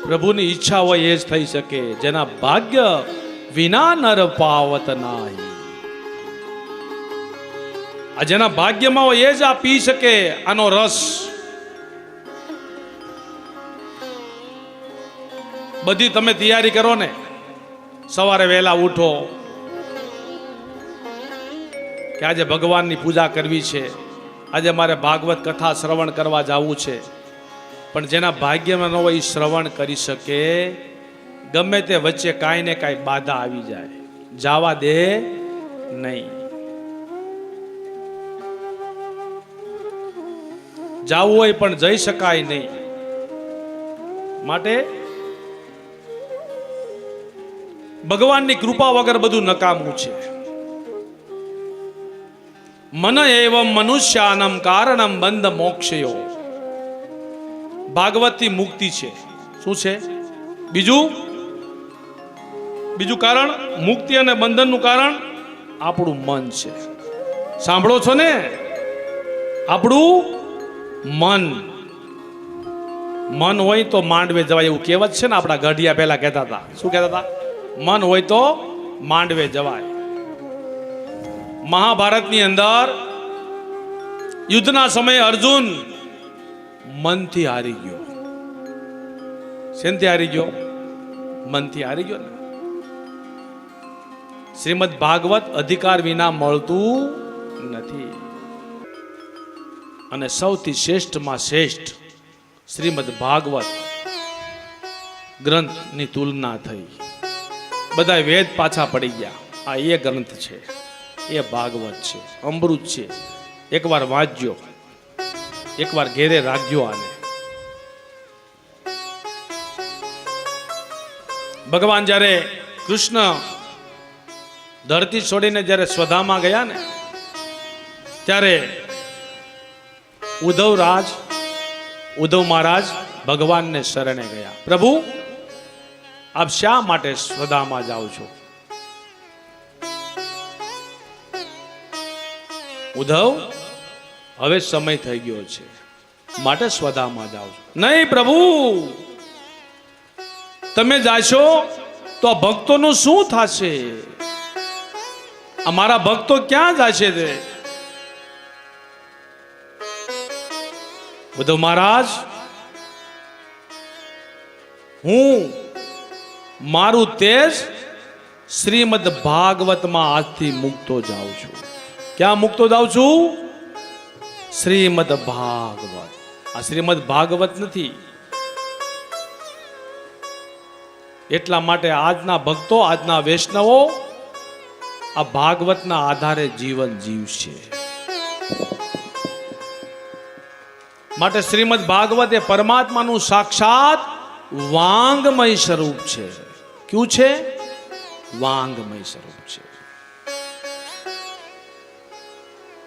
પ્રભુની ઈચ્છા હોય એ જ થઈ શકે. જેના ભાગ્ય વિના નર પાવત નાહી. આ જેના ભાગ્યમાં હોય એ જ આ પી શકે આનો રસ. બધી તમે તૈયારી કરો ને, સવારે વહેલા ઉઠો કે આજે ભગવાનની પૂજા કરવી છે, આજે મારે ભાગવત કથા શ્રવણ કરવા જવું છે. પણ જેના ભાગ્યમાં ન હોય એ શ્રવણ કરી શકે. ગમે તે વચ્ચે કાંઈ ને કાંઈ બાધા આવી જાય, જવા દે નહીં. જાવું હોય પણ જઈ શકાય નહીં. માટે ભગવાનની કૃપા વગર બધું નકામું છે. મન એવમ મનુષ્યાનમ કારણમ બંધ મોક્ષયો. ભાગવતથી મુક્તિ છે. શું છે બીજું કારણ? મુક્તિ અને બંધનનું કારણ આપણું મન છે. સાંભળો છો ને? આપણું મન હોય તો માંડવે જવાય, એવું કહેવત છે ને. આપણા ગઢિયા પહેલા કહેતા હતા. શું કહેતા હતા? મન હોય તો માંડવે જવાય. મહાભારતની અંદર યુદ્ધના સમયે અર્જુન મનથી હારી ગયો. શેનથી હારી ગયો? મનથી હારી ગયો ને. શ્રીમદ ભાગવત અધિકાર વિના મળતું નથી. અને સૌથી શ્રેષ્ઠમાં શ્રેષ્ઠ શ્રીમદ ભાગવત ગ્રંથની તુલના થઈ. બધા વેદ પાછા પડી ગયા. આ એ ગ્રંથ છે, એ ભાગવત છે, અમૃત છે. એકવાર વાંચજો, એકવાર ઘેરે રાખજો આને. ભગવાન જ્યારે કૃષ્ણ ધરતી છોડીને જ્યારે સ્વધામાં ગયા ને, ત્યારે ઉદ્ધવ મહારાજ ભગવાનને શરણે ગયા. પ્રભુ, આપ શા માટે સ્વધામાં જાઓ છો? ઉદ્ધવ, હવે સમય થઈ ગયો છે માટે સ્વધામાં જાઓ છો. નહીં પ્રભુ, તમે જાશો તો આ ભક્તોનું શું થશે? અમારા ભક્તો ક્યાં જશે? તે ઉદ્ધવ મહારાજ, હું મારું તેજ શ્રીમદ ભાગવતમાં આજથી મૂકતો જાઉં છું. ક્યાં મૂકતો જાઉં છું? શ્રીમદ ભાગવત. આ શ્રીમદ ભાગવત નથી. એટલા માટે આજના ભક્તો, આજના વૈષ્ણવો આ ભાગવતના આધારે જીવન જીવશે. માટે શ્રીમદ ભાગવત એ પરમાત્માનું સાક્ષાત વાંગમય સ્વરૂપ છે. ક્યું છે? વાંગમય સ્વરૂપ છે.